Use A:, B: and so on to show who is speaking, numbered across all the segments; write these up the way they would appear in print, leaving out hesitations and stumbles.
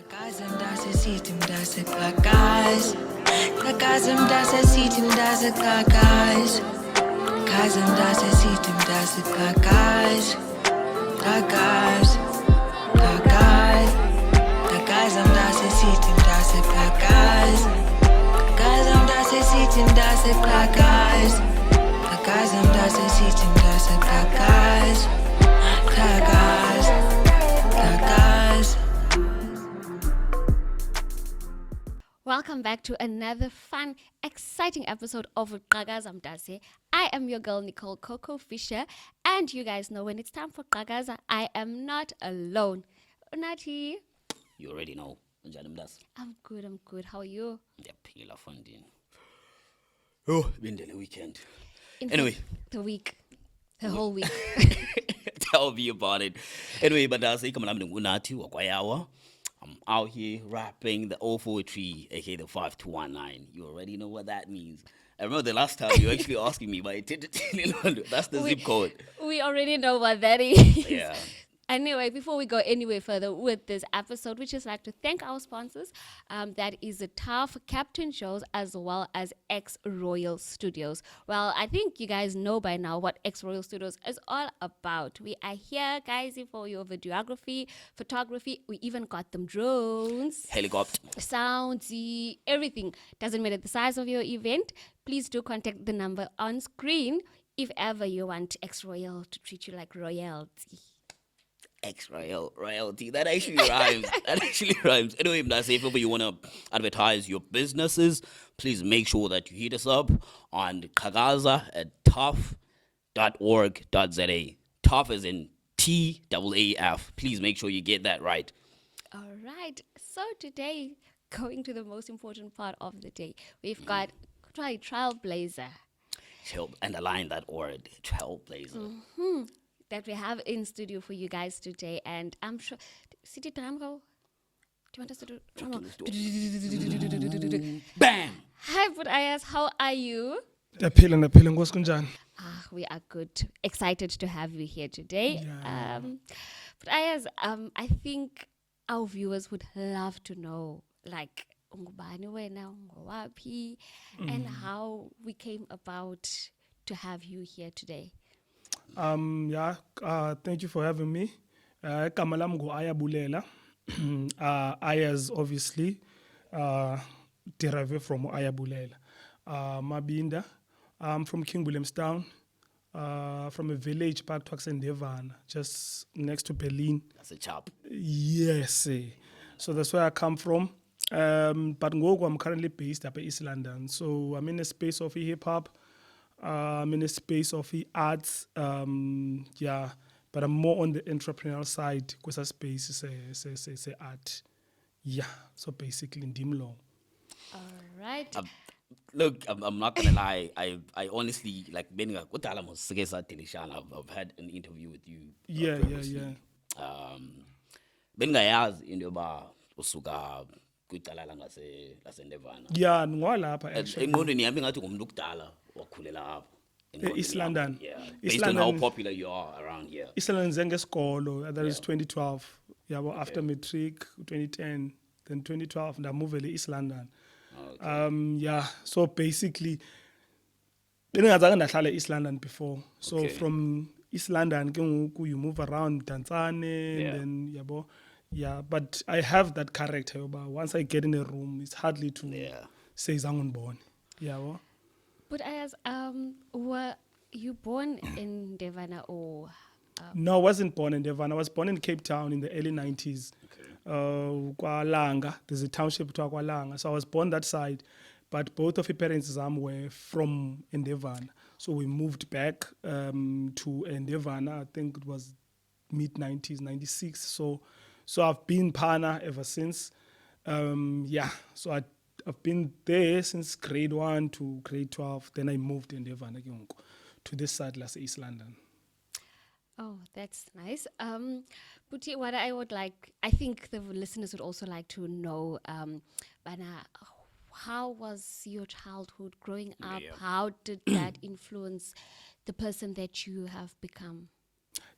A: Qhakaza Mntase sithi Mntase Qhakaza. Qhakaza Mntase sithi Mntase Qhakaza. Qhakaza Mntase sithi Mntase Qhakaza. Qhakaza, Qhakaza. Qhakaza Mntase sithi Mntase Qhakaza. Qhakaza Mntase sithi Mntase Qhakaza. Qhakaza Mntase sithi Mntase Qhakaza. Qhakaza, Qhakaza.
B: Welcome back to another fun, exciting episode of Qhakaza Mntase. I am your girl, Nicole Coco Fisher, and you guys know when it's time for Qhakaza, I am not alone. Unati?
C: You already know.
B: I'm good. How are you?
C: Ndiyaphila fundini. Oh, bindele weekend. Anyway.
B: The whole week.
C: Tell me about it. Anyway, but I'm out here rapping the old poetry, aka the 5219. You already know what that means. I remember the last time you were actually asking me, but that's the zip code.
B: We already know what that is.
C: Yeah.
B: Anyway, before we go any way further with this episode, we just like to thank our sponsors. That is the Tough Captain Shows as well as X Royal Studios. Well, I think you guys know by now what X Royal Studios is all about. We are here, guys, for your videography, photography. We even got them drones,
C: Helicopter,
B: sounds, everything. Doesn't matter the size of your event. Please do contact the number on screen if ever you want X Royal to treat you like royalty.
C: royalty. That actually rhymes. Anyway, Mntase, if ever you want to advertise your businesses, please make sure that you hit us up on Qhakaza at tough.org.za. Tough as in TAAF. Please make sure you get that right.
B: All right. So today, going to the most important part of the day, we've got Trailblazer.
C: Underline that word, Trailblazer.
B: Mm-hmm. That we have in studio for you guys today, and I'm sure. City drum roll. Do you want us to do drum roll?
C: Bam!
B: Hi, but Ayerz, how are you?
D: Ndaphila Nkosi kunjani?
B: We are good. Excited to have you here today.
D: Yeah.
B: But Ayerz, I think our viewers would love to know, like, ungubani wena, ungowapi, and how we came about to have you here today.
D: Thank you for having me. Igama lami ngu-Ayabulela. Ayerz obviously derived from Ayabulela. Mabinda. I'm from King Williamstown, from a village back to Devana, just next to Berlin.
C: That's a chop.
D: Yes. So that's where I come from. But ngoku I'm currently based up in East London. So I'm in a space of hip hop. I'm in a space of arts, but I'm more on the entrepreneurial side because that space is art. Yeah, so basically Ndimlo.
B: All right.
C: Look, I'm not gonna lie. I honestly like being a good I've had an interview with you.
D: Yeah.
C: Bengayazi into ba usuka kwicala laseNdevana.
D: Yeah, ngwalapha actually.
C: Engqondweni yami ngathi ngumuntu okudala wakhulela apha.
D: East London.
C: Yeah.
D: East
C: Based on how
D: London,
C: popular you are around here.
D: East London ngesikolo, that is 2012. Yeah, well, after matric 2010, then 2012 and I moved to East London.
C: Okay.
D: So basically bengazange ndahlala East London before. So
C: Okay.
D: from East London ke ngoku you move around Dansane,
C: Yeah.
D: then yabo. Yeah, but I have that character. But once I get in a room, it's hardly to say zangunbone. Yeah. Well.
B: But Ayerz, were you born in Devana or?
D: No, I wasn't born in Devon. I was born in Cape Town in the early 90s. KwaLanga. There's a township to KwaLanga. So I was born that side. But both of my parents were from Ndevana. So we moved back to Ndevana. I think it was mid-90s, 96. So I've been Pana ever since. So I've been there since grade 1 to grade 12. Then I moved in Devana to this side, East London.
B: Oh, that's nice. Puti, what I would like, I think the listeners would also like to know, Bana, how was your childhood growing up?
C: Yeah.
B: How did that influence the person that you have become?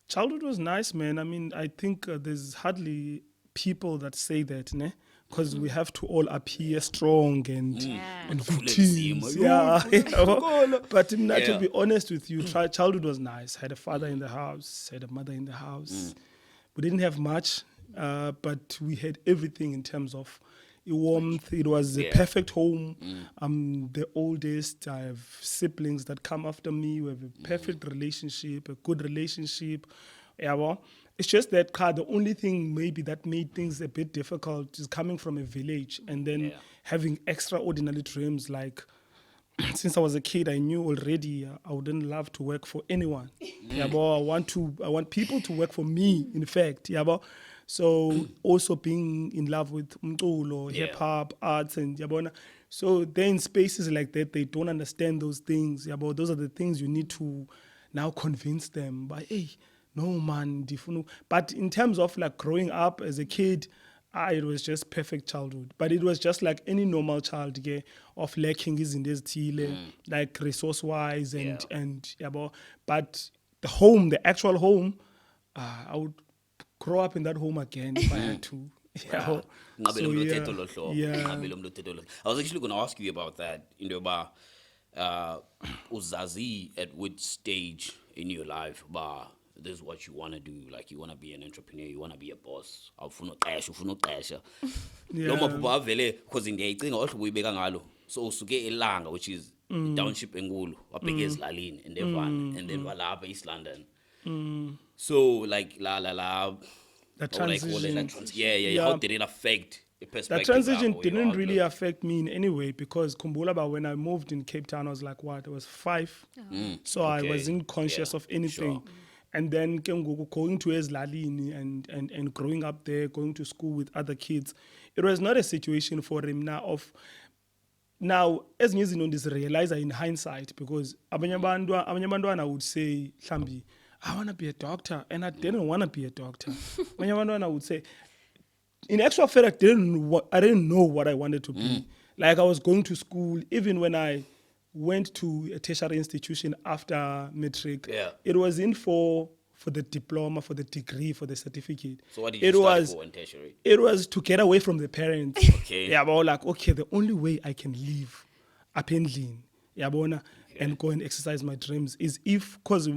D: Childhood was nice, man. I mean, I think there's hardly people that say that, ne? Because we have to all appear strong and victims.
C: Yeah.
D: But to
C: Yeah.
D: be honest with you, childhood was nice. Had a father in the house, had a mother in the house. We didn't have much, but we had everything in terms of warmth. It was a perfect home. I'm the oldest. I have siblings that come after me. We have a perfect relationship, a good relationship. Yeah, well, it's just that the only thing maybe that made things a bit difficult is coming from a village and then having extraordinary dreams. Like, since I was a kid, I knew already I wouldn't love to work for anyone. Yeah, but I want people to work for me, in fact. Yeah, but so also being in love with umculo, hip hop, arts, and yabona. So they're in spaces like that, they don't understand those things. Yeah, but those are the things you need to now convince them by, hey, no man, difunu. But in terms of like growing up as a kid, it was just perfect childhood. But it was just like any normal child, of lacking izinto ezithile, like resource-wise and but the home, the actual home, I would grow up in that home again if I had to. Yeah.
C: I was actually going to ask you about that. Uzazi at which stage in your life, this is what you want to do. Like, you want to be an entrepreneur, you want to be a boss. Ufuna uqesha. Lo maphupho avele because ndiyayicinga ohle uyibeka ngalo. So usuke eLanga, which is township enkulu, wabheka ezilalini and Devon and then walapha East London. So like la
D: The transition.
C: How did it affect the perspective?
D: That transition
C: or your
D: didn't really
C: outlook?
D: affect me in any way because Kumbula, when I moved in Cape Town, I was like, what? I was 5. So I wasn't conscious of anything.
C: Sure.
D: And then going to Ezlalini and growing up there, going to school with other kids, it was not a situation for him now, as you know, this realizer in hindsight, because abanye abantwana would say, Hlambi, I want to be a doctor, and I didn't want to be a doctor. Abanye abantwana would say, in actual fact, I didn't know what I wanted to be. Like, I was going to school, even when I went to a tertiary institution after matric. It was in for the diploma, for the degree, for the certificate.
C: So what did you study for in tertiary?
D: It was to get away from the parents.
C: Okay.
D: Yeah, but like, okay, the only way I can live up in Lynn, and go and exercise my dreams is if, because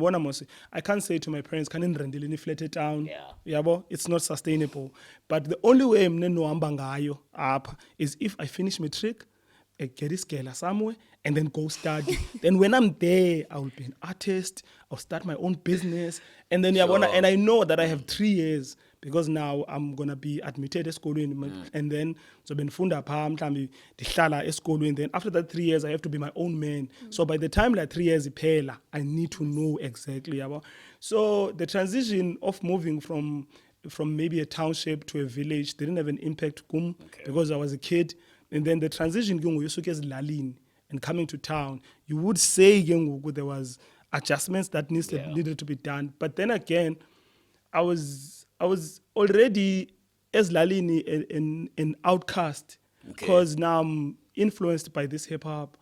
D: I can't say to my parents, can you flat it down? It's not sustainable. But the only way I'm no up is if I finish matric, get this girl somewhere, and then go study. Then when I'm there, I will be an artist. I'll start my own business, and then and I know that I have 3 years because now I'm gonna be admitted at school, and then so benfunda pha mhlambi ndihlala esikolweni. Then after that 3 years, I have to be my own man. So by the time like 3 years iphela, I need to know exactly. So the transition of moving from maybe a township to a village didn't have an impact because I was a kid. And then the transition and coming to town, you would say there was adjustments that needed to be done. But then again, I was already as Lalini an outcast because now I'm influenced by this hip hop.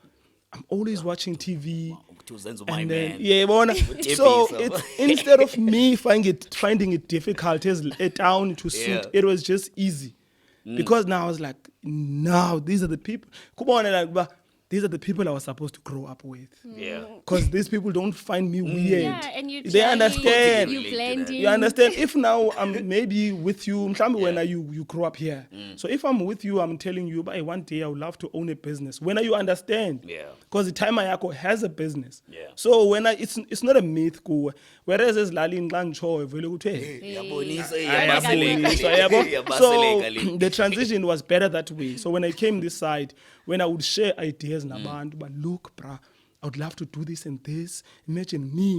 D: I'm always watching TV. And then, so it's, instead of me finding it difficult as a town to suit, it was just easy. Because now I was like, now these are the people. Come on, like, these are the people I was supposed to grow up with. Because these people don't find me weird.
B: Yeah, and
D: they understand.
B: You blending.
D: You understand? If now I'm maybe with you, when you grow up here. So if I'm with you, I'm telling you, by one day I would love to own a business. When you understand? Because the time Ayako has a business. So when it's not a myth, whereas as Lali in Glancho, so the transition was better that way. So when I came this side, when I would share ideas nabantu, but look, brah, I would love to do this and this. Imagine me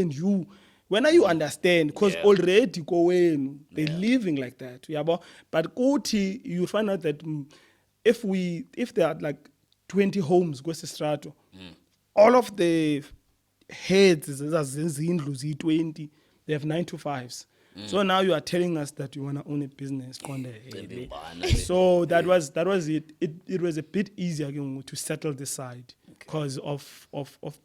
D: and you. When you understand, because already they're living like that. But Kuti, you find out that if there are like 20 homes, all of the heads, 20, they have 9 to 5s. So now you are telling us that you want to own a business. So that was it. It was a bit easier to settle this side because of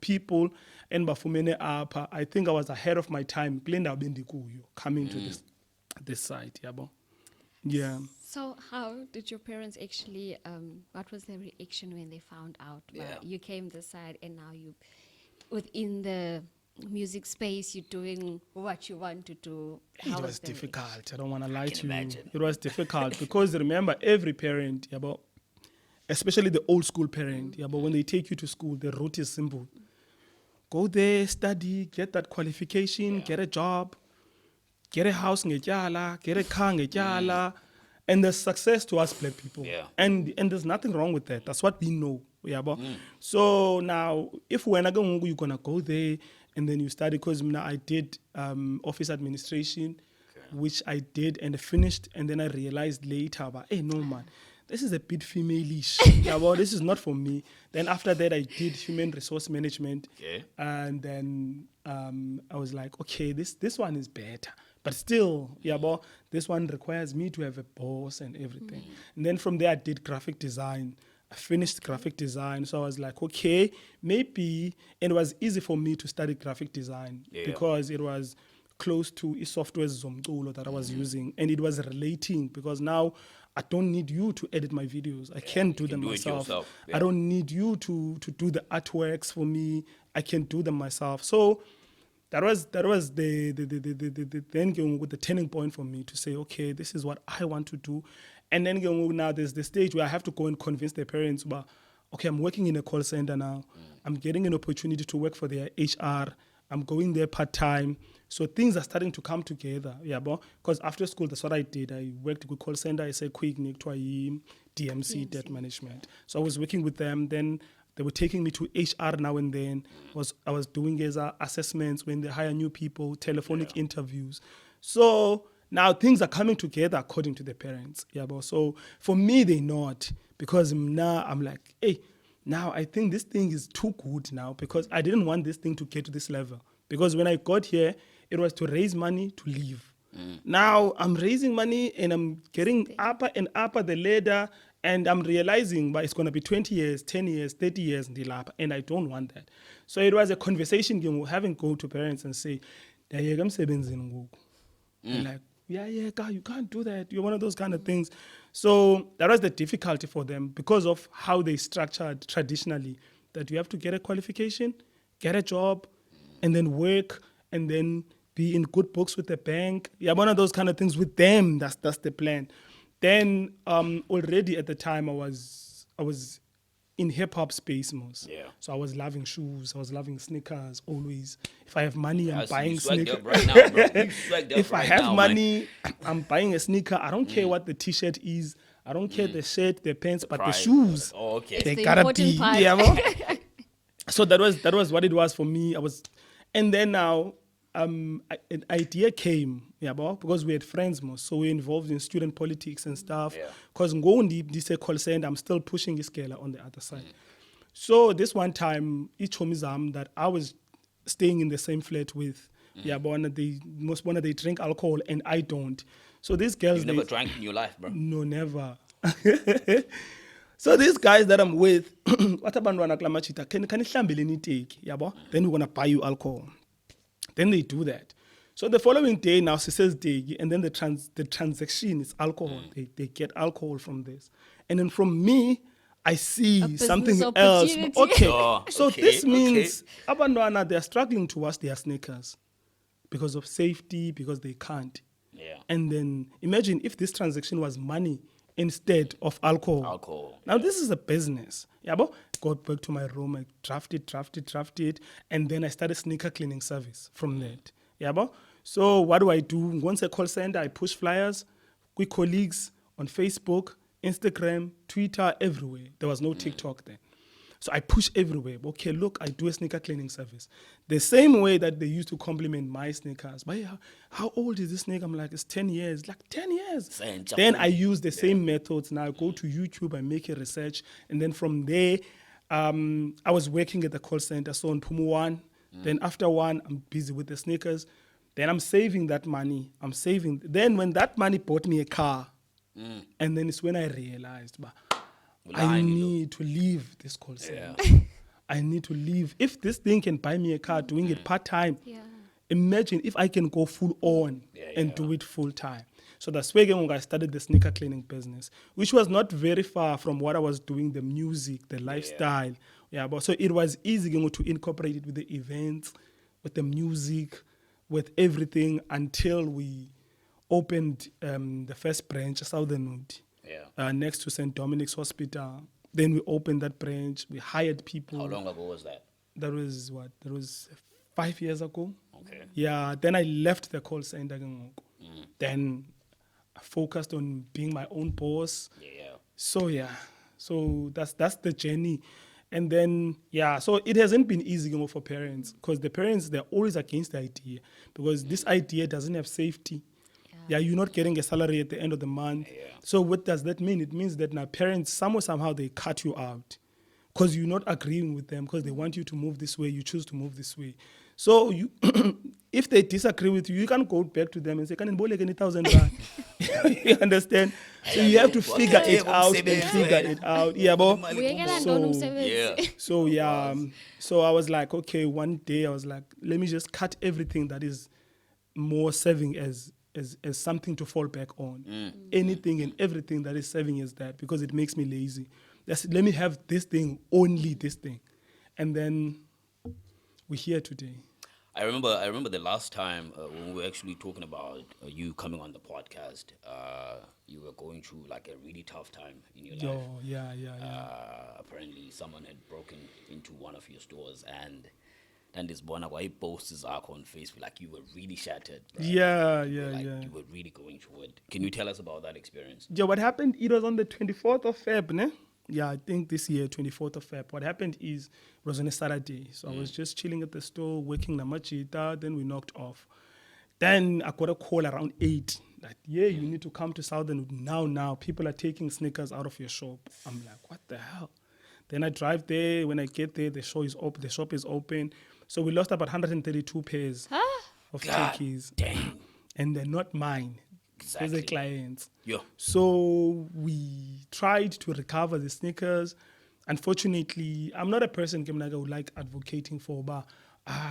D: people and bafumene apa. I think I was ahead of my time. Coming to this side, Yeah.
B: So how did your parents actually, what was their reaction when they found out that you came this side and now you, within the music space, you're doing what you want to do?
D: It
B: How
D: was
B: their
D: difficult. I don't want to lie to you.
C: imagine.
D: It was difficult because remember, every parent, yeah, but especially the old school parent, yeah, but when they take you to school, the route is simple. Go there, study, get that qualification, get a job, get a house ngetyala, get a car ngetyala, and there's success to us black people.
C: Yeah.
D: And there's nothing wrong with that. That's what we know. Yeah, but so now if you're gonna go there and then you study, because now I did office administration, which I did and finished, and then I realized later, but hey, no man, this is a bit female-ish. Yeah, well, this is not for me. Then after that, I did human resource management, and then I was like, okay, this one is better. But still, yeah, but this one requires me to have a boss and everything. And then from there, I did graphic design. I finished graphic design. So I was like, okay, maybe, and it was easy for me to study graphic design because it was close to software zomculo that I was using. And it was relating because now I don't need you to edit my videos. I can do them
C: do it
D: myself.
C: yourself.
D: I don't need you to do the artworks for me. I can do them myself. So that was the then with the turning point for me to say, okay, this is what I want to do. And then now there's the stage where I have to go and convince their parents about, okay, I'm working in a call center now. I'm getting an opportunity to work for their HR. I'm going there part-time. So things are starting to come together. Yeah, because after school, that's what I did. I worked with call center. I said, quick, Nick, to DMC, debt management. So I was working with them. Then they were taking me to HR now and then. I was doing assessments when they hire new people, telephonic interviews. So now things are coming together according to the parents. Yeah, so for me, they not, because now I'm like, hey, now I think this thing is too good now, because I didn't want this thing to get to this level. Because when I got here, it was to raise money to live. Now I'm raising money and I'm getting upper and upper the ladder, and I'm realizing, but it's going to be 20 years, 10 years, 30 years until up, and I don't want that. So it was a conversation having go to parents and say, and like, yeah, God, you can't do that. You're one of those kind of things. So that was the difficulty for them because of how they structured traditionally, that you have to get a qualification, get a job, and then work, and then be in good books with the bank. Yeah, one of those kind of things with them. That's the plan. Then already at the time I was in hip hop space most.
C: Yeah.
D: So I was loving shoes. I was loving sneakers always. If I have money, I'm
C: I see
D: buying
C: you swagged
D: sneakers.
C: up right now, bro. You swagged up
D: If I
C: right
D: have
C: now,
D: money, I'm buying a sneaker. I don't care what the t-shirt is. I don't care the shirt, the pants, but the
C: price.
D: shoes.
C: Oh, okay.
D: They
B: the
D: gotta
B: important
D: be.
B: part.
D: Yeah, bro. So that was what it was for me. And then now an idea came, yeah, because we had friends most, so we're involved in student politics and stuff. Because this call center, I'm still pushing Iskela on the other side. So this one time, each homizam that I was staying in the same flat with, yeah, but they drink alcohol and I don't. So these girls,
C: You've never drank in your life, bro.
D: no, never. So these guys that I'm with, what about Klamachita? Can you take? Yeah, then we're gonna buy you alcohol. Then they do that. So the following day now, she says day, and then the transaction is alcohol. They get alcohol from this, and then from me, I see something else.
B: opportunity.
D: Okay,
C: Oh,
D: so
C: okay,
D: this means Abandwana, they're struggling to wash their sneakers because of safety, because they can't.
C: Yeah.
D: And then imagine if this transaction was money instead of alcohol. Now this is a business. Yeah, but got back to my room, I drafted, and then I started sneaker cleaning service from that. Yeah, but so what do? Once I call center, I push flyers with colleagues on Facebook, Instagram, Twitter, everywhere. There was no TikTok then. So I push everywhere. Okay, look, I do a sneaker cleaning service. The same way that they used to compliment my sneakers. But how old is this sneaker? I'm like, it's 10 years. Like 10 years. Then I use the same methods. Now I go to YouTube, I make a research. And then from there, I was working at the call center. So on Pumu 1, then after 1, I'm busy with the sneakers. Then I'm saving that money. Then when that money bought me a car, and then it's when I realized, but I need to leave this call center. I need to leave. If this thing can buy me a car doing it part-time, imagine if I can go full on and do it full-time. So that's where I started the sneaker cleaning business, which was not very far from what I was doing, the music, the lifestyle. Yeah, but so it was easy to incorporate it with the events, with the music, with everything until we opened the first branch, Southernwood, next to St. Dominic's Hospital. Then we opened that branch. We hired people.
C: How long ago was that?
D: That was what? That was 5 years ago.
C: Okay.
D: Yeah, then I left the call center. Then I focused on being my own boss.
C: Yeah.
D: So that's the journey. And then, so it hasn't been easy for parents, because the parents, they're always against the idea, because this idea doesn't have safety. Yeah, you're not getting a salary at the end of the month.
C: Yeah.
D: So what does that mean? It means that now parents, somehow they cut you out because you're not agreeing with them, because they want you to move this way, you choose to move this way. So you, if they disagree with you, you can go back to them and say, "Can I borrow 1,000 rand?" You understand? So you have to figure it out and figure it out. Yeah, but so I was like, okay, one day I was like, let me just cut everything that is more serving as something to fall back on. Anything and everything that is serving as that, because it makes me lazy. Let me have this thing, only this thing. And then we're here today.
C: I remember the last time when we were actually talking about you coming on the podcast, you were going through like a really tough time in your life.
D: Yeah.
C: Apparently someone had broken into one of your stores, and this one why posts on Facebook, like you were really shattered. Right?
D: Yeah.
C: You were really going through it. Can you tell us about that experience?
D: Yeah, what happened, it was on the 24th of Feb, ne? Yeah, I think this year, 24th of Feb. What happened is, it was on a Saturday. So I was just chilling at the store, working Namachita, then we knocked off. Then I got a call around 8. Like, you need to come to Southern now. People are taking sneakers out of your shop. I'm like, what the hell? Then I drive there. When I get there, the shop is open. So we lost about 132 pairs of Qhakaza.
C: Dang.
D: And they're not mine.
C: Exactly.
D: They're the clients.
C: Yeah.
D: So we tried to recover the sneakers. Unfortunately, I'm not a person who would like advocating for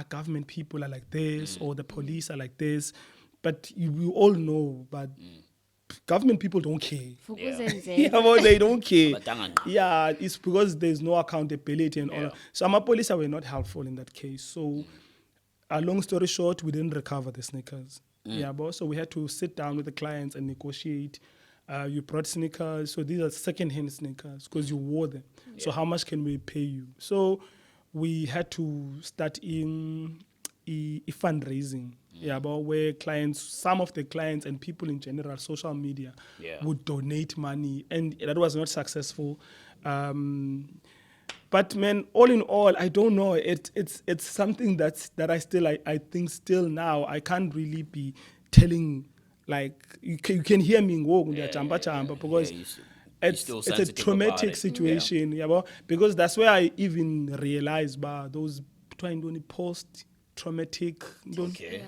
D: government people are like this or the police are like this. But we all know, but government people don't care. They don't care. Yeah, it's because there's no accountability and all. So my police were not helpful in that case. So long story short, we didn't recover the sneakers. Yeah, boss. So we had to sit down with the clients and negotiate. You brought sneakers, so these are second-hand sneakers because you wore them. Yeah. So how much can we pay you? So we had to start in fundraising. Yeah, but where some of the clients and people in general, social media, would donate money, and that was not successful. But man, all in all, I don't know. It's something that I think still now I can't really be telling, like you can hear me because it's a traumatic situation. Yeah, because that's where I even realized those post-traumatic.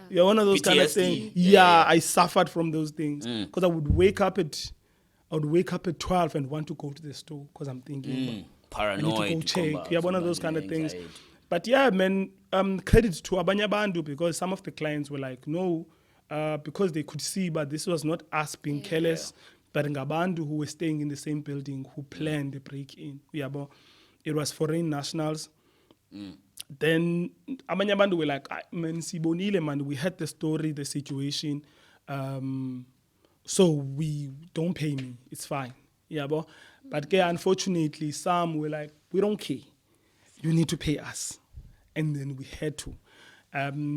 D: Yeah, one of those kind of things. Yeah, I suffered from those things because I would wake up at 12 and want to go to the store because I'm thinking.
C: Paranoid.
D: I need to go check. Yeah, one of those kind of things. But yeah, man, credit to Abanya Bandu, because some of the clients were like, no, because they could see, but this was not us being careless, but Ngabandu who were staying in the same building who planned the break-in. Yeah, but it was foreign nationals. Then Abanya Bandu were like, man, Sibonile, man, we had the story, the situation. So we don't pay me. It's fine. Yeah, but unfortunately, some were like, we don't care. You need to pay us. And then we had to.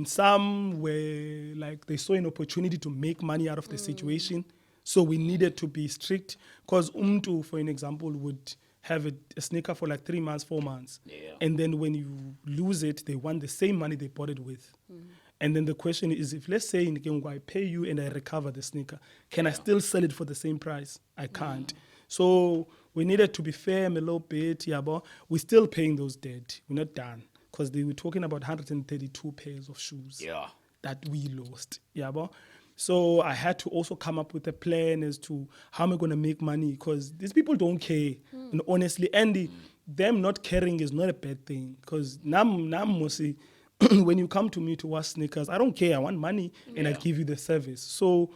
D: Some were like, they saw an opportunity to make money out of the situation. So we needed to be strict. Because Umtu, for an example, would have a sneaker for like 3 months, 4 months. Yeah. And then when you lose it, they want the same money they bought it with. And then the question is, if let's say in Kengo, I pay you and I recover the sneaker, can I still sell it for the same price? I can't. So we needed to be fair a little bit, but we're still paying those debt. We're not done, because they were talking about 132 pairs of shoes that we lost. So I had to also come up with a plan as to how am I going to make money, because these people don't care. And honestly, Andy, them not caring is not a bad thing, because mostly when you come to me to wash sneakers, I don't care. I want money and I give you the service. So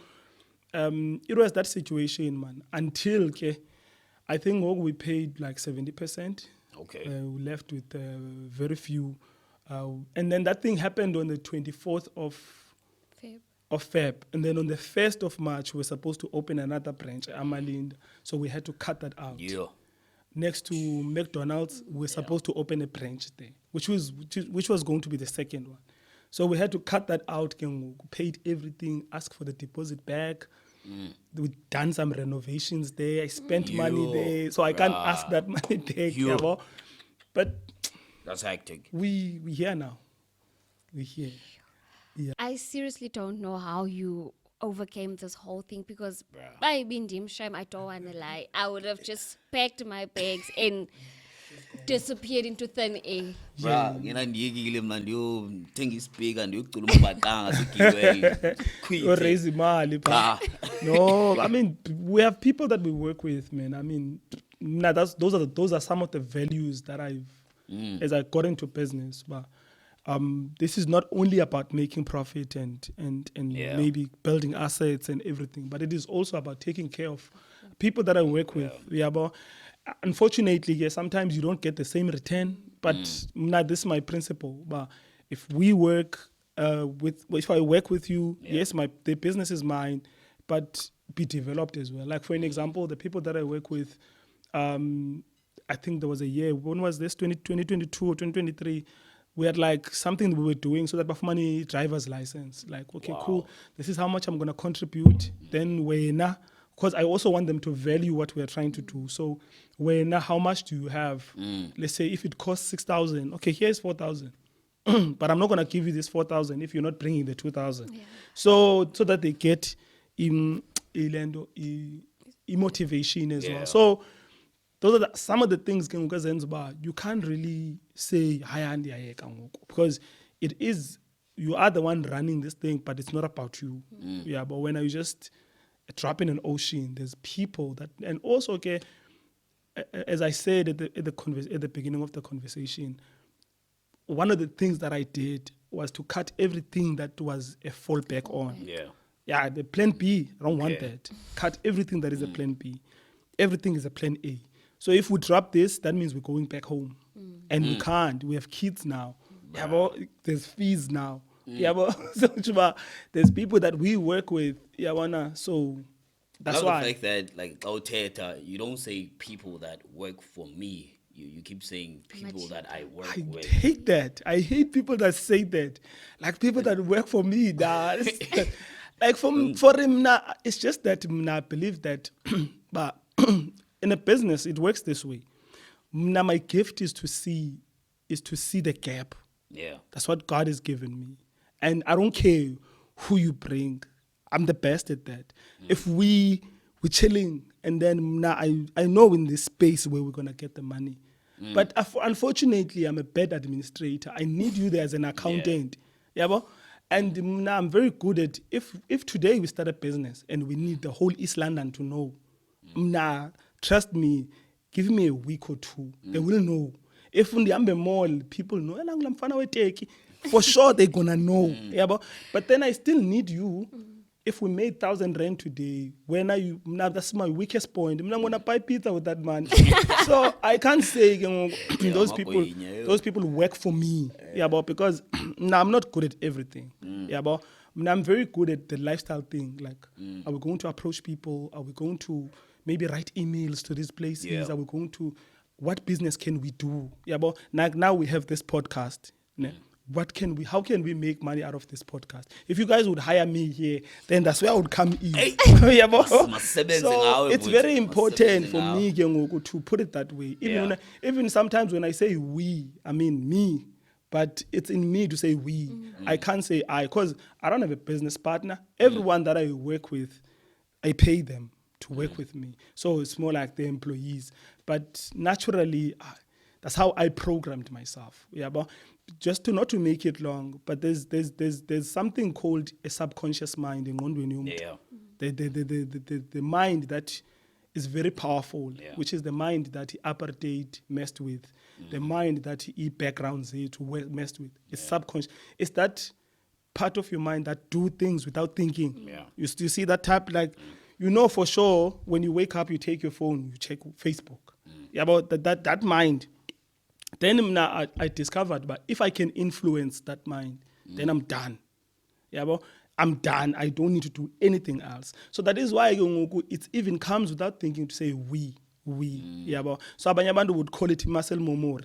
D: it was that situation, man. Until I think we paid like 70%.
C: Okay.
D: We left with very few. And then that thing happened on the 24th of Feb. And then on the 1st of March, we were supposed to open another branch, Amalinda. So we had to cut that out.
C: Yeah.
D: Next to McDonald's, we were supposed to open a branch there, which was going to be the second one. So we had to cut that out, paid everything, asked for the deposit back. We done some renovations there. I spent money there. So I can't ask that money back. But
C: that's hectic.
D: We here now. We're here. Yeah.
B: I seriously don't know how you overcame this whole thing, because by being dim shame, I don't want to lie. I would have just packed my bags and disappeared into thin air.
C: Bruh, yena ndiyekile mna ndiyothenga ispeaker ndiyocula umbaqanga sigibele.
D: Or raise imali,
C: Ah.
D: No, I mean, we have people that we work with, man. I mean, those are some of the values that as I got into business. But this is not only about making profit and maybe building assets and everything, but it is also about taking care of people that I work with. Yeah, but unfortunately, sometimes you don't get the same return. But this is my principle. But if we work if I work with you, yes, the business is mine, but be developed as well. Like for an example, the people that I work with, I think there was a year. When was this? 2022 or 2023. We had like something we were doing so that Bafumani driver's license. Like, okay, cool. This is how much I'm going to contribute. Then because I also want them to value what we're trying to do. So how much do you have? Let's say if it costs 6,000, okay, here's 4,000. But I'm not going to give you this 4,000 if you're not bringing the 2,000. Yeah. So that they get motivation as well. So those are some of the things you can't really say because it is, you are the one running this thing, but it's not about you. Yeah, but when you just drop in an ocean, there's people that, and also as I said at the beginning of the conversation, one of the things that I did was to cut everything that was a fallback on. Yeah, the plan B, I don't want that. Cut everything that is a plan B. Everything is a plan A. So if we drop this, that means we're going back home. And we can't. We have kids now. There's fees now. So there's people that we work with. So that's why.
C: I like that, like, you don't say people that work for me. You keep saying people that I work with.
D: I hate that. I hate people that say that. Like people that work for me. Like for him, it's just that I believe that, but in a business, it works this way. My gift is to see the gap.
C: Yeah.
D: That's what God has given me. And I don't care who you bring. I'm the best at that. If we're chilling, and then I know in this space where we're going to get the money. But unfortunately, I'm a bad administrator. I need you there as an accountant. And I'm very good at, if today we start a business and we need the whole East London to know, trust me, give me a week or two. They will know. If in the Amber Mall, people know, for sure they're going to know. But then I still need you. If we made 1,000 rand today, when are you? Now that's my weakest point. I'm going to buy pizza with that money. So I can't say those people work for me. Because I'm not good at everything. But I'm very good at the lifestyle thing. Like, are we going to approach people? Are we going to maybe write emails to these places? Are we going to, what business can we do? But now we have this podcast. How can we make money out of this podcast? If you guys would hire me here, then that's where I would come in. So it's very important for me to put it that way. Even sometimes when I say we, I mean me, but it's in me to say we. I can't say I, because I don't have a business partner. Everyone that I work with, I pay them to work with me. So it's more like the employees. But naturally, that's how I programmed myself. But just not to make it long, but there's something called a subconscious mind in the mind that is very powerful, which is the mind that apartheid messed with, the mind that backgrounds messed with. It's subconscious. It's that part of your mind that do things without thinking.
C: Yeah.
D: You see that type, like, you know for sure when you wake up, you take your phone, you check Facebook. Yeah, but that mind. Then now I discovered, but if I can influence that mind, then I'm done. Yeah, but I'm done. I don't need to do anything else. So that is why it even comes without thinking to say we. Yeah, but so abanye abantu would call it muscle memory.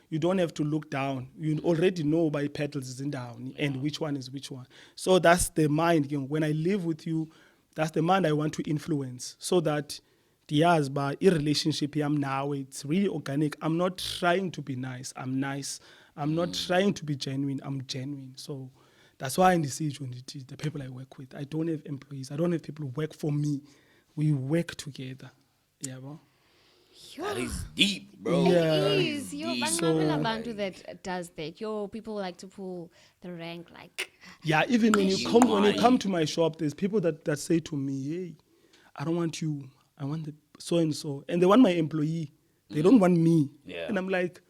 D: You don't have to look down. You already know by pedals is in down and which one is which one. So that's the mind. When I live with you, that's the mind I want to influence, so that the by a relationship I'm now, it's really organic. I'm not trying to be nice. I'm nice. I'm not trying to be genuine. I'm genuine. So that's why in the siege, the people I work with, I don't have employees. I don't have people who work for me. We work together. Yeah, bro.
C: That is deep, bro.
D: Yeah.
B: It is. Yo,
C: Deep.
B: Bangamela Bantu that does that. Yo, people like to pull the rank, like.
D: Yeah, even when you come
C: Mind.
D: to my shop, there's people that say to me, "Hey, I don't want you. I want the so and so," and they want my employee. They don't want me.
C: Yeah.
D: And I'm like,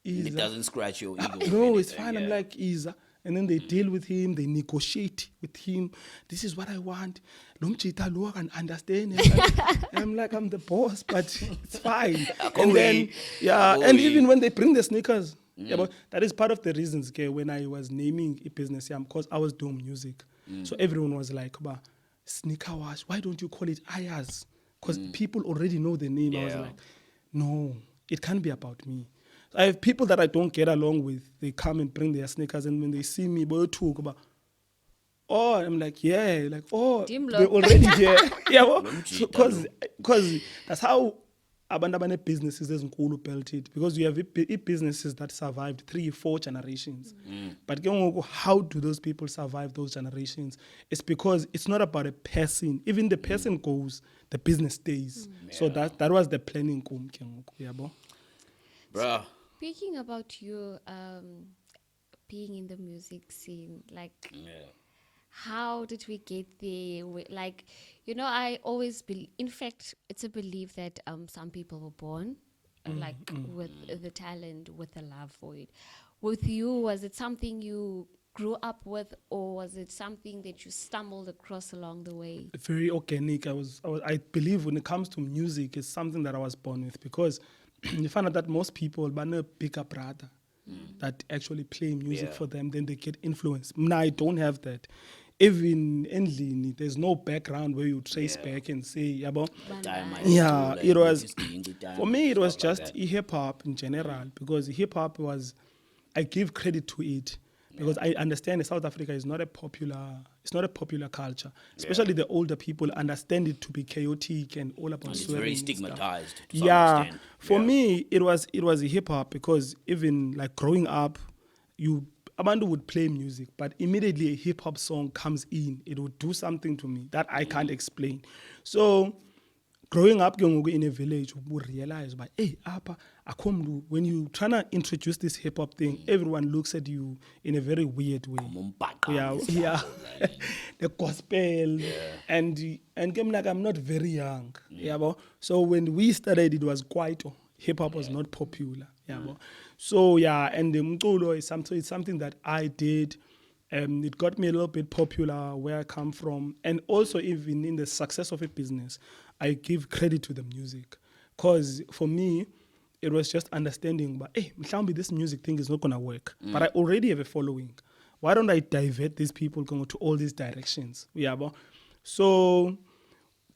C: It doesn't scratch your ego.
D: no, it's
C: anything,
D: fine. I'm
C: yeah.
D: like, Isa. And then they deal with him, they negotiate with him. This is what I want. Lomchita Lua can understand. And I'm like, I'm the boss, but it's fine. And then, and even when they bring the sneakers, but that is part of the reasons, okay, when I was naming a business, because I was doing music. So everyone was like, sneaker wash, why don't you call it Ayerz? Because people already know the name. I was
C: Yeah.
D: like, no, it can't be about me. I have people that I don't get along with. They come and bring their sneakers, and when they see me, boy, talk about. Oh, I'm like, yeah, like, oh,
B: Dim
D: they're
B: look.
D: already here. Yeah,
C: Lomjita
D: because that's how abandoned businesses is built it. Because you have businesses that survived 3-4 generations. But how do those people survive those generations? It's because it's not about a person. Even the person goes, the business stays. So that was the planning. Yeah, bro.
C: Bruh.
B: Speaking about you being in the music scene, like, how did we get there? Like, I always believe, in fact, it's a belief that some people were born with the talent, with the love for it. With you, was it something you grew up with, or was it something that you stumbled across along the way?
D: Very organic. I believe when it comes to music, it's something that I was born with, because you find out that most people but a bigger brother that actually play music for them, then they get influenced. Now I don't have that. Even in Lini, there's no background where you trace back and say, yabo. Yeah, it was, for me, it was just hip hop in general, because hip hop was, I give credit to it, because I understand that South Africa is not a popular culture. Especially the older people understand it to be chaotic and all about
C: It's
D: swearing
C: very
D: and stuff.
C: stigmatized to some extent.
D: For me, it was a hip hop, because even like growing up, Amandu would play music, but immediately a hip hop song comes in, it would do something to me that I can't explain. So growing up in a village, we realize, hey, when you trying to introduce this hip hop thing, everyone looks at you in a very weird way. Yeah. The gospel, and I'm not very young. So when we started, it was quite hip hop was not popular. So and the mculo is something that I did. It got me a little bit popular where I come from, and also even in the success of a business, I give credit to the music, because for me, it was just understanding. But hey, this music thing is not gonna work. But I already have a following. Why don't I divert these people going to all these directions? So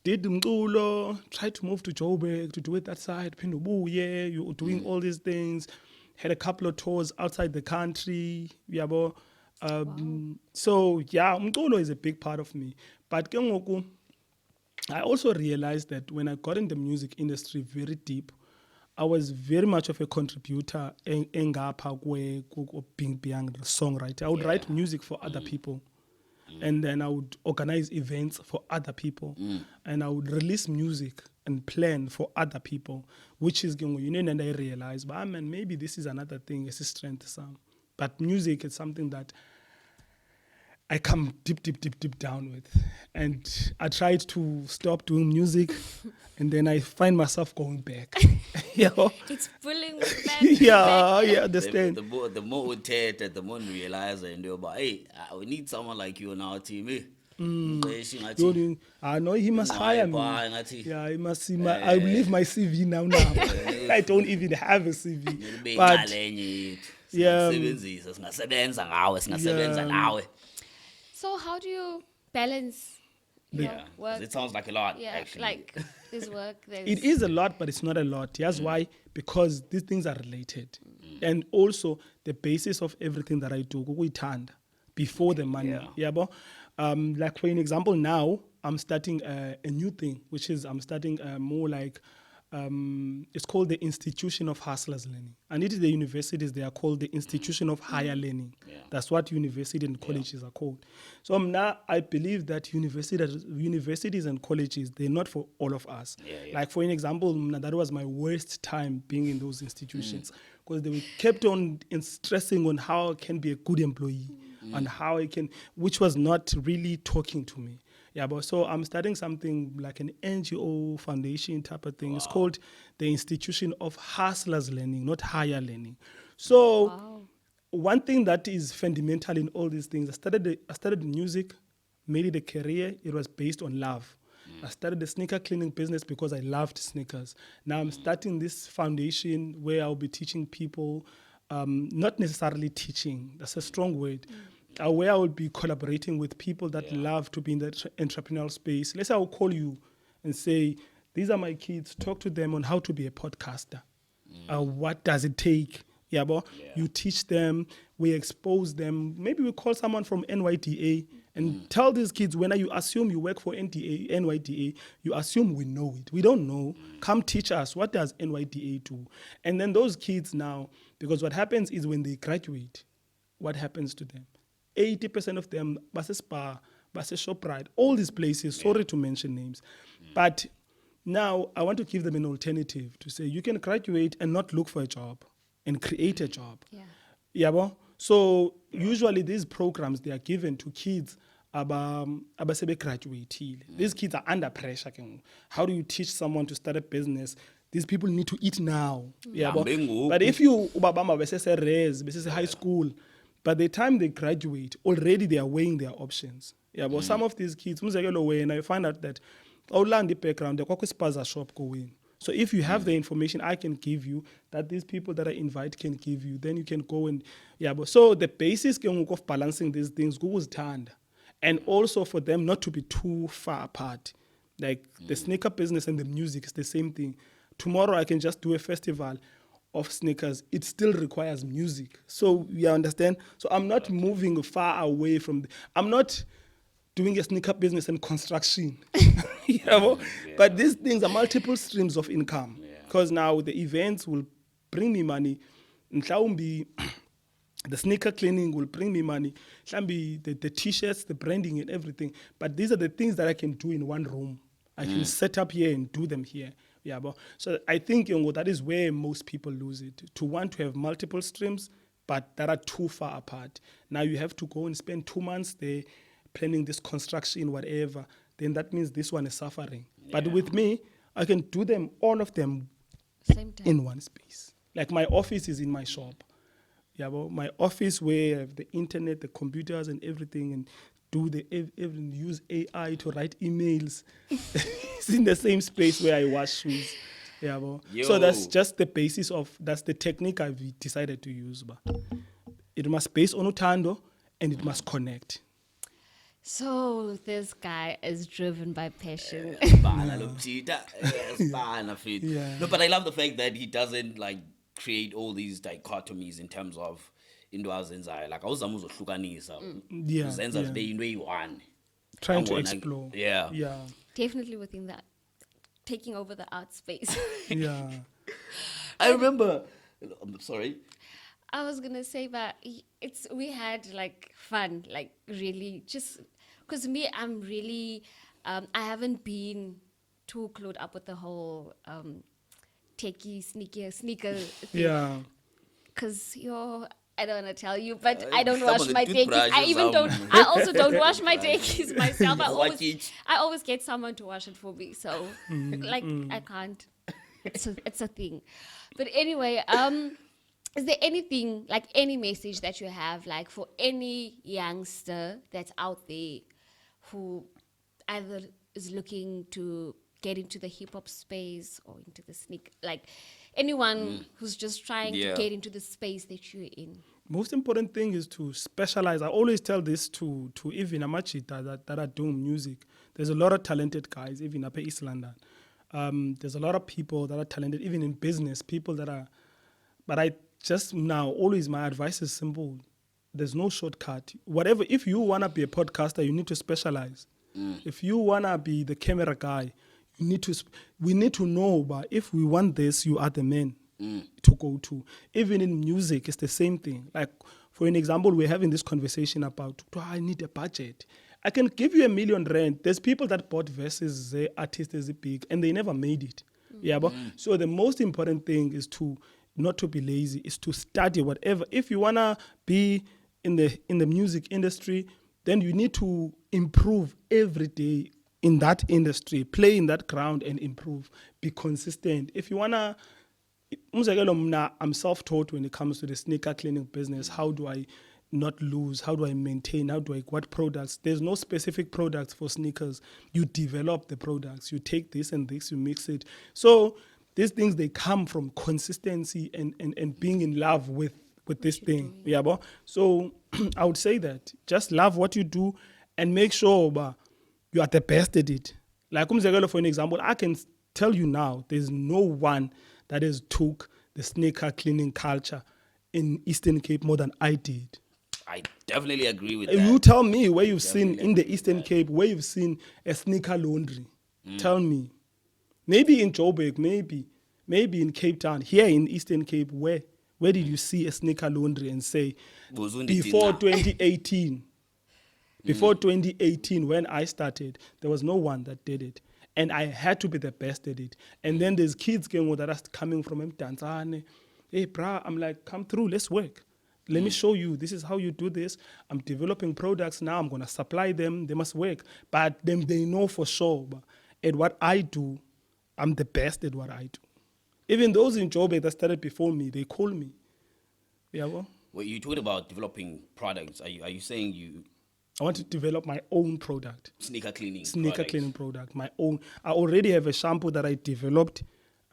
D: did mculo, try to move to Joburg to do it that side. You're doing all these things. Had a couple of tours outside the country. So umculo is a big part of me. But I also realized that when I got in the music industry very deep, I was very much of a contributor being the songwriter. I would write music for other people. And then I would organize events for other people. And I would release music and plan for other people, which is, and I realized, man, maybe this is another thing, it's a strength. But music is something that I come deep down with. And I tried to stop doing music, and then I find myself going back. You know?
B: It's pulling me back.
D: Yeah, understand.
C: The more we take it, the more we realize and do about, hey, we need someone like you on our team. Eh?
D: I know he must hire me.
C: Ngathi,
D: Yeah, he must see my. I will leave my CV now. I don't even have a CV. But yeah,
C: singasebenza ngawe, singasebenza nawe.
B: So how do you balance your work?
C: It sounds like a lot,
B: Yeah,
C: actually.
B: like there's work.
D: it is a lot, but it's not a lot. Here's why: because these things are related, and also the basis of everything that I do, kukuyithanda before the money. Yabo? Like for an example, now I'm starting a new thing, which is I'm starting more like it's called the Institution of Hustlers Learning, and it is the universities. They are called the Institution of Higher Learning. That's what university and colleges are called. So now I believe that universities and colleges, they're not for all of us. Like for an example, that was my worst time being in those institutions, because they kept on stressing on how I can be a good employee and how I can, which was not really talking to me. Yeah, but so I'm starting something like an NGO foundation type of thing. It's called the Institution of Hustlers Learning, not Higher Learning. So one thing that is fundamental in all these things, I started music, made it a career. It was based on love. I started the sneaker cleaning business because I loved sneakers. Now I'm starting this foundation where I'll be teaching people, not necessarily teaching, that's a strong word, where I will be collaborating with people that love to be in the entrepreneurial space. Let's say I'll call you and say, these are my kids, talk to them on how to be a podcaster. What does it take? You teach them, we expose them. Maybe we call someone from NYDA and tell these kids, when you assume you work for NYDA, you assume we know it. We don't know. Come teach us, what does NYDA do? And then those kids now, because what happens is when they graduate, what happens to them? 80% of them, Base Spa, Base ShopRite, all these places, sorry to mention names. But now I want to give them an alternative to say you can graduate and not look for a job and create a job. So usually these programs, they are given to kids abasebe graduated. These kids are under pressure. How do you teach someone to start a business? These people need to eat now. But if you ubabama besese res, besese high school, by the time they graduate, already they are weighing their options. But some of these kids, when I find out that land the background, they're spaza shop going. So if you have the information I can give you, that these people that I invite can give you, then you can go and so the basis of balancing these things goes turned, and also for them not to be too far apart. Like the sneaker business and the music is the same thing. Tomorrow I can just do a festival of sneakers. It still requires music. So you understand? So I'm not moving far away from I'm not doing a sneaker business and construction. But these things are multiple streams of income. Because now the events will bring me money. The sneaker cleaning will bring me money. The t-shirts, the branding and everything. But these are the things that I can do in one room. I can set up here and do them here. So I think that is where most people lose it. To want to have multiple streams, but that are too far apart. Now you have to go and spend 2 months there planning this construction, whatever. Then that means this one is suffering. But with me, I can do them, all of them,
B: Same time.
D: in one space. Like my office is in my shop. My office where I have the internet, the computers and everything, and even use AI to write emails. It's in the same space where I wash shoes. So that's just the basis that's the technique I've decided to use. But it must base on utando and it must connect.
B: So this guy is driven by passion.
C: No, but I love the fact that he doesn't like create all these dichotomies in terms of into azenzayo, like awuzama uzohlukanisa uzenza zibe into eyi-one,
D: trying to explore.
B: Definitely within that, taking over the art space.
C: I remember, I'm sorry,
B: I was gonna say that we had like fun, like really, just because me, I'm really I haven't been too clued up with the whole techie sneaker thing. Because I don't want to tell you, but I don't
C: some
B: wash
C: of the
B: my techies. I
C: toothbrushes,
B: even don't. I also don't wash my techies myself.
C: Watch it.
B: I always get someone to wash it for me. So, like, I can't. It's a thing. But anyway, is there anything, like any message that you have, like for any youngster that's out there who either is looking to get into the hip hop space or into the like anyone who's just trying to get into the space that you're in?
D: Most important thing is to specialize. I always tell this to even Amachita that are doing music. There's a lot of talented guys, even up in East London. There's a lot of people that are talented, even in business, people that are, but I just now, always my advice is simple. There's no shortcut. Whatever, if you want to be a podcaster, you need to specialize. If you want to be the camera guy, we need to know, but if we want this, you are the man to go to. Even in music, it's the same thing. Like, for an example, we're having this conversation about, do I need a budget? I can give you R1 million. There's people that bought verses, the artist is big, and they never made it. Yeah, but so the most important thing is to not to be lazy, is to study whatever. If you wanna be in the music industry, then you need to improve every day in that industry, play in that ground and improve, be consistent. If you wanna, I'm self-taught when it comes to the sneaker cleaning business. How do I not lose? How do I maintain? What products? There's no specific products for sneakers. You develop the products. You take this and this, you mix it. So these things, they come from consistency and being in love with this thing. Yeah, but so I would say that just love what you do and make sure you are the best at it. Like for an example, I can tell you now, there's no one that has took the sneaker cleaning culture in Eastern Cape more than I did.
C: I definitely agree with that.
D: You tell me where you've seen in the Eastern Cape, where you've seen a sneaker laundry. Tell me. Maybe in Joburg, maybe in Cape Town. Here in Eastern Cape, where did you see a sneaker laundry and say, before 2018, before 2018, when I started, there was no one that did it. And I had to be the best at it. And then there's kids that are coming from Mtanzane. Hey, brah, I'm like, come through, let's work. Let me show you, this is how you do this. I'm developing products now, I'm going to supply them, they must work. But then they know for sure, but at what I do, I'm the best at what I do. Even those in Joburg that started before me, they call me. Yeah, well.
C: Well, you talked about developing products. Are you saying
D: I want to develop my own product.
C: Sneaker cleaning
D: product, my own. I already have a shampoo that I developed.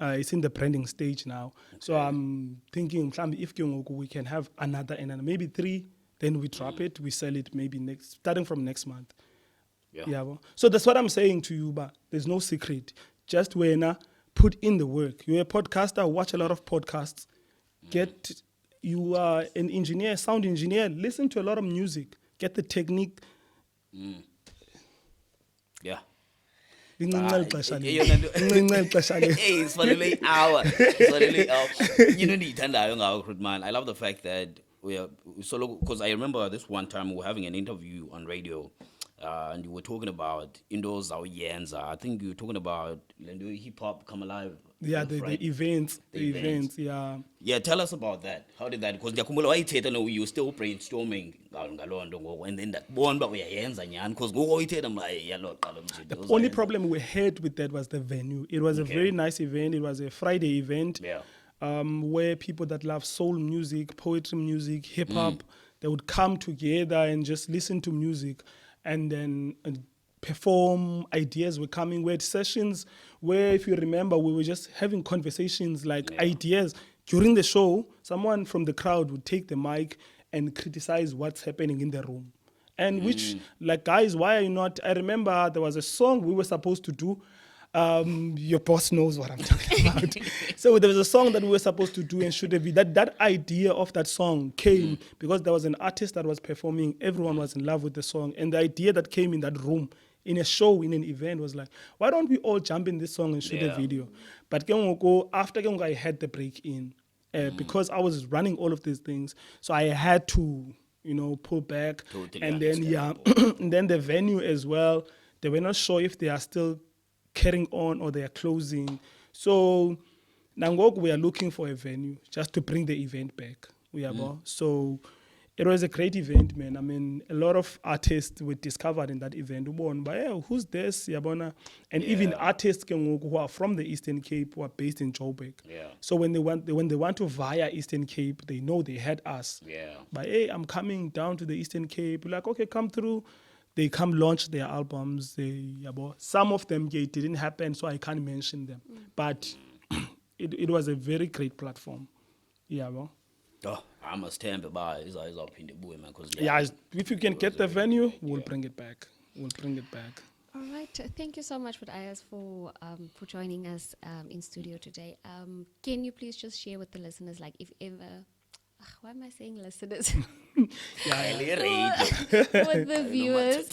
D: It's in the branding stage now. Okay. So I'm thinking if we can have another and maybe 3, then we drop it, we sell it maybe starting from next month. Yeah. Well. So that's what I'm saying to you, but there's no secret. Just put in the work. You're a podcaster, watch a lot of podcasts. You are an engineer, sound engineer, listen to a lot of music. Get the technique.
C: Yeah.
D: It's
C: finally hour. I love the fact that we are solo, because I remember this one time we were having an interview on radio, and you were talking about indoors our Yenza. I think you were talking about hip hop come alive.
D: Yeah, the events. Yeah.
C: Yeah, tell us about that. How did that? Because you were still brainstorming, and then that one, but we are because I'm like,
D: the only problem we had with that was the venue. It was a very nice event. It was a Friday event.
C: Yeah.
D: Where people that love soul music, poetry music, hip hop, they would come together and just listen to music, and then perform. Ideas were coming. We had sessions where, if you remember, we were just having conversations ideas. During the show, someone from the crowd would take the mic and criticize what's happening in the room. And which, like, guys, why are you not? I remember there was a song we were supposed to do. Your boss knows what I'm talking about. So there was a song that we were supposed to do and should have been. That idea of that song came because there was an artist that was performing. Everyone was in love with the song. And the idea that came in that room, in a show, in an event, was like, why don't we all jump in this song and shoot a video? But after I had the break in, because I was running all of these things, so I had to, pull back.
C: Totally
D: and then, and then the venue as well, they were not sure if they are still carrying on or they are closing. So now we are looking for a venue just to bring the event back. So it was a great event, man. I mean, a lot of artists were discovered in that event. But hey, who's this? And even artists who are from the Eastern Cape who are based in Joburg.
C: Yeah.
D: So when they want to via Eastern Cape, they know they had us.
C: Yeah.
D: But hey, I'm coming down to the Eastern Cape. We're like, okay, come through. They come launch their albums. Some of them it didn't happen, so I can't mention them. But it was a very great platform. Yeah, well.
C: Oh, I must stand by his eyes up in the boy, man.
D: If you can get the venue, we'll bring it back.
B: All right. Thank you so much, Ayerz, for joining us in studio today. Can you please just share with the listeners, like, if ever, why am I saying listeners? With the viewers.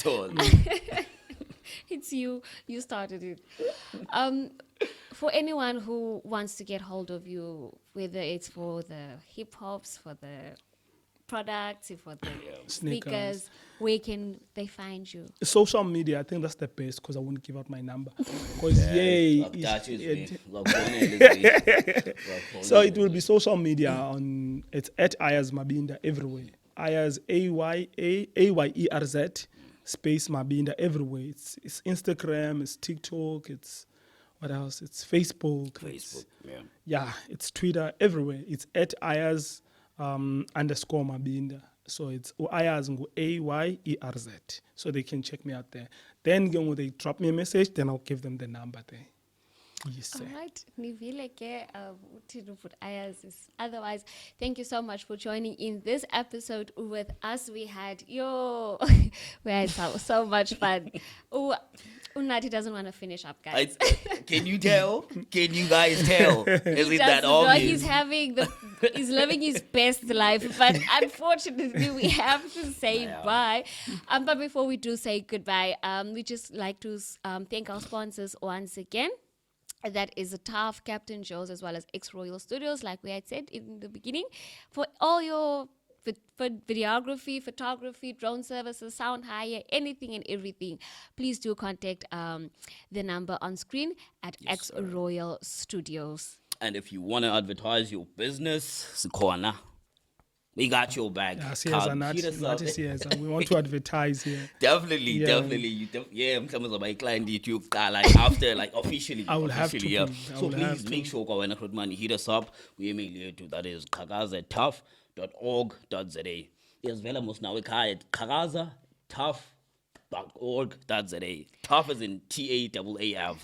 B: It's you started it. For anyone who wants to get hold of you, whether it's for the hip hops, for the products, for the speakers, where can they find you?
D: Social media, I think that's the best, because I won't give out my number. So it will be social media it's at Ayerz Mabinda everywhere. Ayerz, Ayerz space Mabinda everywhere. It's Instagram, it's TikTok, it's what else? It's Facebook. It's Twitter, everywhere. It's at Ayerz _Mabinda. So it's Ayerz Ayerz. So they can check me out there. Then when they drop me a message, then I'll give them the number there. Yes, sir.
B: All right. Otherwise, thank you so much for joining in this episode with us. We had so much fun. Unati doesn't want to finish up, guys.
C: Can you tell? Can you guys tell? Is it that obvious?
B: He's living his best life, but unfortunately, we have to say bye. But before we do say goodbye, we just like to thank our sponsors once again. That is TAF, Captain Joe's, as well as X-Royal Studios, like we had said in the beginning, for all your for videography, photography, drone services, sound hire, anything and everything. Please do contact the number on screen at X-Royal Studios.
C: And if you want to advertise your business, Sikona, we got your back.
D: We want to advertise here.
C: Definitely. I'm coming to my client like after officially.
D: I will have to.
C: Yeah. So please make sure when I money hit us up. We email you to that is qhakaza.org.za. Yes, vela mos now at qhakaza.org.za. Tough as in TAAF.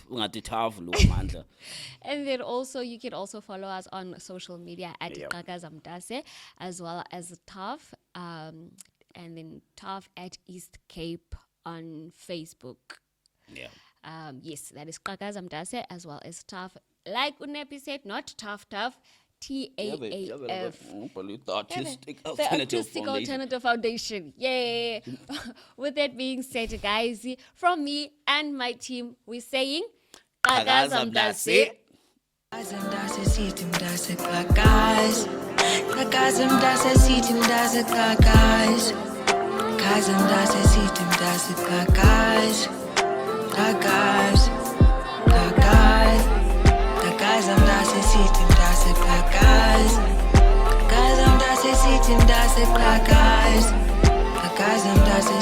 B: And then also you can also follow us on social media at Qhakaza Mntase, as well as Tough, and then Tough at East Cape on Facebook.
C: Yeah.
B: Yes, that is Qhakaza Mntase, as well as Tough. Like Unepi said, not Tough. TAAF.
C: The Artistic
B: Alternative Foundation. Yeah. With that being said, guys, from me and my team, we're saying
C: Qhakaza Mntase.
A: Qhakaza Mntase, Qhakaza Mntase, Qhakaza Mntase, Qhakaza Mntase, Qhakaza Mntase, Qhakaza Mntase,